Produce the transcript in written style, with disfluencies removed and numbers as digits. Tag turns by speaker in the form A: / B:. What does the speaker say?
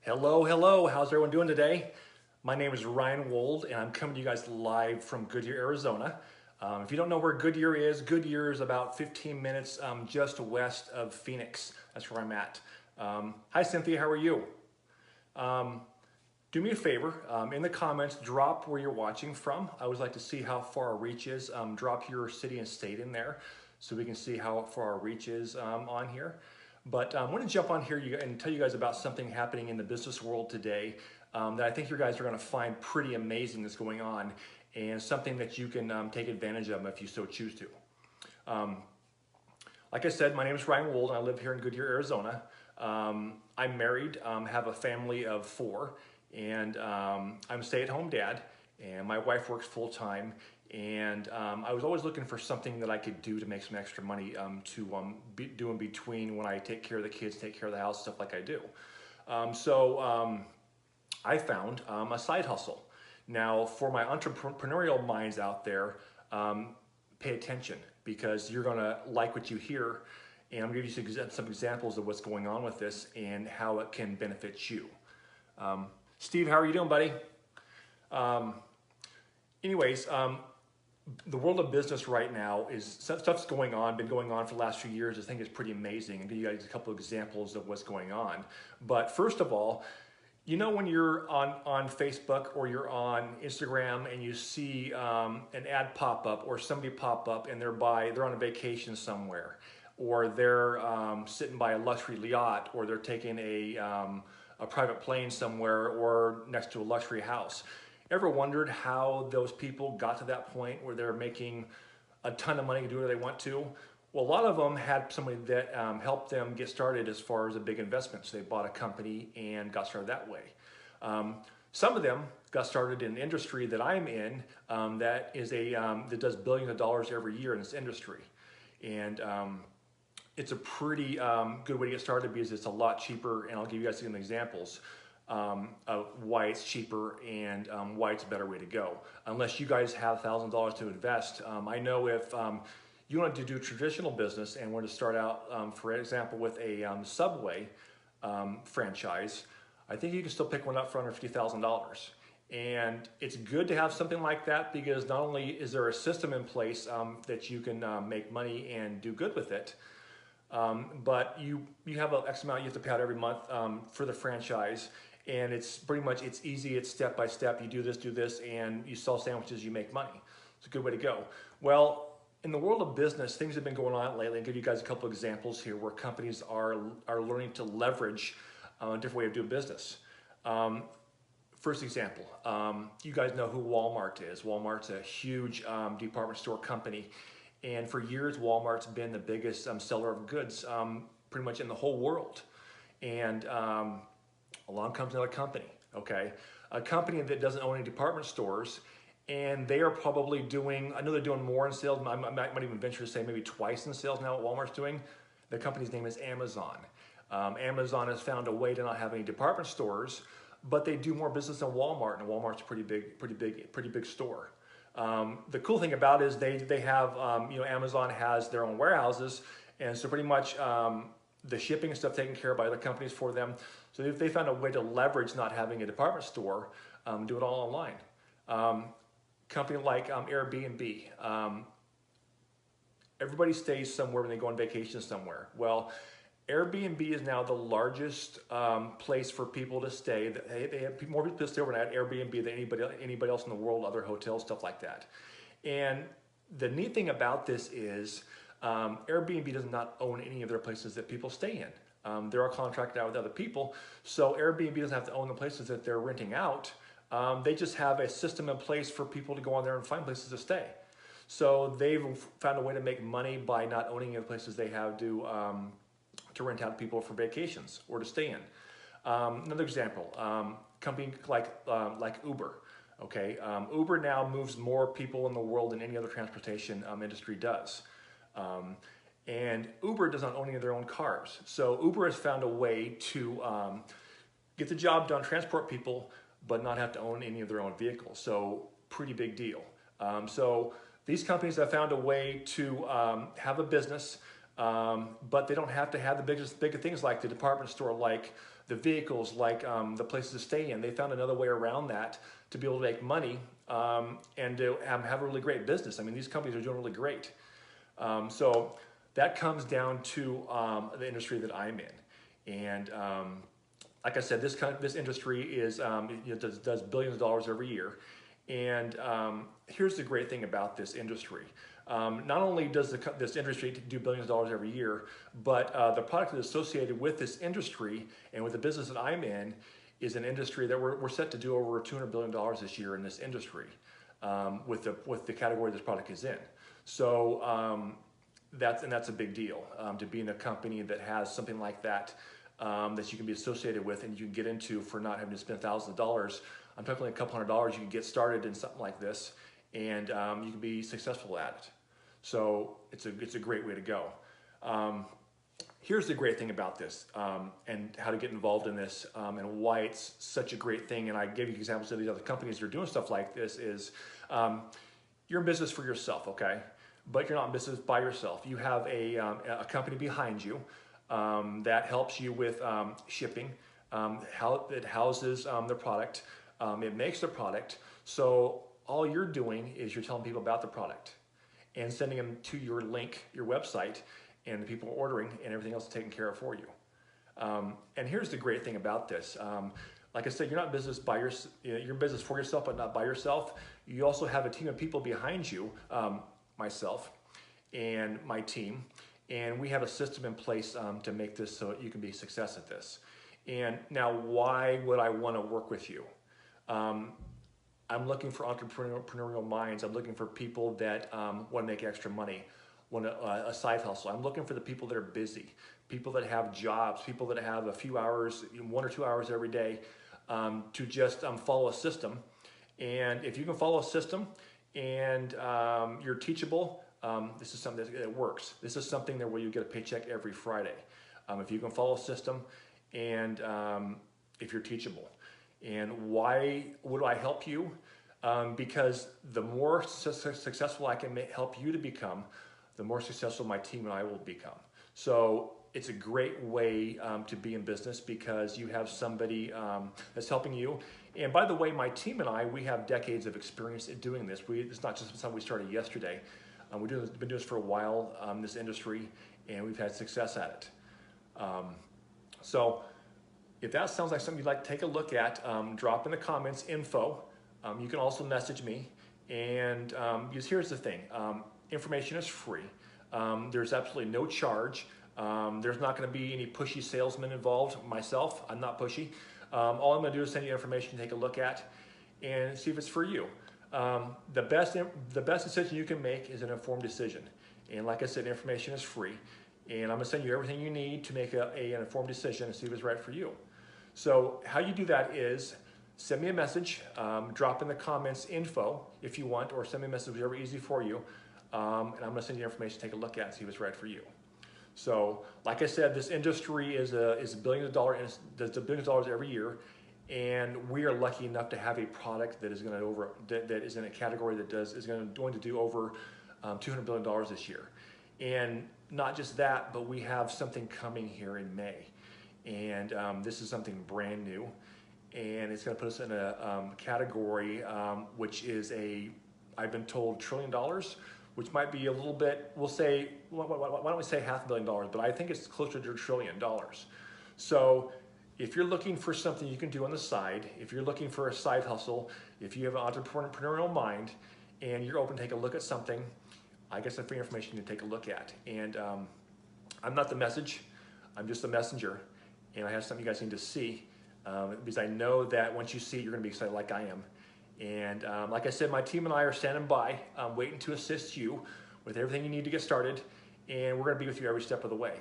A: Hello, hello. How's everyone doing today? My name is Ryan Wold, and I'm coming to you guys live from Goodyear, Arizona. If you don't know where Goodyear is about 15 minutes just west of Phoenix. That's where I'm at. Hi, Cynthia. How are you? Do me a favor, in the comments, drop where you're watching from. I always like to see how far our reach is. Drop your city and state in there so we can see how far our reach is on here. But I want to jump on here and tell you guys about something happening in the business world today that I think you guys are going to find pretty amazing that's going on, and something that you can take advantage of if you so choose to. Like I said, my name is Ryan Wold, and I live here in Goodyear, Arizona. I'm married, have a family of 4, and I'm a stay-at-home dad, and my wife works full-time. And I was always looking for something that I could do to make some extra money to do in between when I take care of the kids, take care of the house, stuff like I do. I found a side hustle. Now, for my entrepreneurial minds out there, pay attention, because you're gonna like what you hear, and I'm gonna give you some examples of what's going on with this and how it can benefit you. Steve, how are you doing, buddy? Anyways, the world of business right now is stuff's going on, been going on for the last few years. I think it's pretty amazing. I'll give you guys a couple of examples of what's going on. But first of all, you know when you're on Facebook or you're on Instagram and you see an ad pop up or somebody pop up and they're on a vacation somewhere, or they're sitting by a luxury yacht, or they're taking a private plane somewhere, or next to a luxury house. Ever wondered how those people got to that point where they're making a ton of money to do whatever they want to? Well, a lot of them had somebody that helped them get started as far as a big investment. So they bought a company and got started that way. Some of them got started in an industry that I'm in that does billions of dollars every year in this industry. And it's a pretty good way to get started because it's a lot cheaper, and I'll give you guys some examples of why it's cheaper and why it's a better way to go. Unless you guys have $1,000 to invest. I know if you want to do traditional business and want to start out, for example, with a Subway franchise, I think you can still pick one up for under $50,000. And it's good to have something like that, because not only is there a system in place that you can make money and do good with it, but you have an X amount you have to pay out every month for the franchise. And it's pretty much, it's easy, it's step by step. You do this, and you sell sandwiches, you make money. It's a good way to go. Well, in the world of business, things have been going on lately. I'll give you guys a couple of examples here where companies are learning to leverage a different way of doing business. First example, you guys know who Walmart is. Walmart's a huge department store company. And for years, Walmart's been the biggest seller of goods pretty much in the whole world. And along comes another company, okay? A company that doesn't own any department stores, and they are probably doing, I know they're doing more in sales, I might even venture to say maybe twice in sales now what Walmart's doing. The company's name is Amazon. Amazon has found a way to not have any department stores, but they do more business than Walmart, and Walmart's a pretty big store. The cool thing about it is they have, Amazon has their own warehouses, and so pretty much the shipping and stuff taken care of by other companies for them. So they found a way to leverage not having a department store, do it all online. Company like Airbnb. Everybody stays somewhere when they go on vacation somewhere. Well, Airbnb is now the largest place for people to stay. They have more people to stay overnight at Airbnb than anybody else in the world, other hotels, stuff like that. And the neat thing about this is Airbnb does not own any of their places that people stay in. They're all contracted out with other people, so Airbnb doesn't have to own the places that they're renting out. They just have a system in place for people to go on there and find places to stay. So they've found a way to make money by not owning the places they have to rent out to people for vacations or to stay in. Another example, company like Uber. Okay, Uber now moves more people in the world than any other transportation industry does. And Uber does not own any of their own cars. So Uber has found a way to get the job done, transport people, but not have to own any of their own vehicles. So pretty big deal. So these companies have found a way to have a business but they don't have to have the bigger things like the department store, like the vehicles, like the places to stay in. They found another way around that to be able to make money and to have a really great business. I mean, these companies are doing really great. So that comes down to the industry that I'm in. And like I said, this industry is does billions of dollars every year. And here's the great thing about this industry. Not only does this industry do billions of dollars every year, but the product that's associated with this industry and with the business that I'm in is an industry that we're set to do over $200 billion this year in this industry with the category this product is in. So that's a big deal to be in a company that has something like that that you can be associated with and you can get into for not having to spend thousands of dollars. I'm talking like a couple $100, you can get started in something like this, and you can be successful at it. So it's a great way to go. Here's the great thing about this and how to get involved in this and why it's such a great thing. And I gave you examples of these other companies that are doing stuff like this is you're in business for yourself, okay? But you're not in business by yourself. You have a company behind you that helps you with shipping, how it houses the product, it makes the product. So all you're doing is you're telling people about the product and sending them to your link, your website, and the people are ordering and everything else is taken care of for you. And here's the great thing about this. Like I said, you're not in business you're in business for yourself, but not by yourself. You also have a team of people behind you, myself and my team, and we have a system in place to make this so you can be a success at this. And now, why would I want to work with you? I'm looking for entrepreneurial minds. I'm looking for people that want to make extra money, want a side hustle. I'm looking for the people that are busy, people that have jobs, people that have a few hours, 1 or 2 hours every day to just follow a system. And if you can follow a system and you're teachable, this is something that works. This is something where you get a paycheck every Friday. If you can follow a system and if you're teachable. And why would I help you? Because the more successful I can help you to become, the more successful my team and I will become. So it's a great way to be in business because you have somebody that's helping you. And by the way, my team and I, we have decades of experience in doing this. It's not just something we started yesterday. We've been doing this for a while in this industry, and we've had success at it. So if that sounds like something you'd like to take a look at, drop in the comments info. You can also message me. And because here's the thing, information is free. There's absolutely no charge. There's not going to be any pushy salesman involved. Myself, I'm not pushy. All I'm going to do is send you information to take a look at and see if it's for you. The best decision you can make is an informed decision. And like I said, information is free. And I'm going to send you everything you need to make an informed decision and see if it's right for you. So how you do that is send me a message, drop in the comments info if you want, or send me a message, whichever easy for you. And I'm going to send you information to take a look at and see if it's right for you. So like I said, this industry is billions of dollars every year. And we are lucky enough to have a product that is going to that is in a category that is going to do over $200 billion this year. And not just that, but we have something coming here in May. And this is something brand new. And it's going to put us in a category which is I've been told $1 trillion, which might be a little bit, we'll say, why don't we say $500 million? But I think it's closer to $1 trillion. So if you're looking for something you can do on the side, if you're looking for a side hustle, if you have an entrepreneurial mind and you're open to take a look at something, I guess that's free information to take a look at. And I'm not the message, I'm just the messenger. And I have something you guys need to see because I know that once you see it, you're going to be excited like I am. And like I said, my team and I are standing by, waiting to assist you with everything you need to get started. And we're going to be with you every step of the way.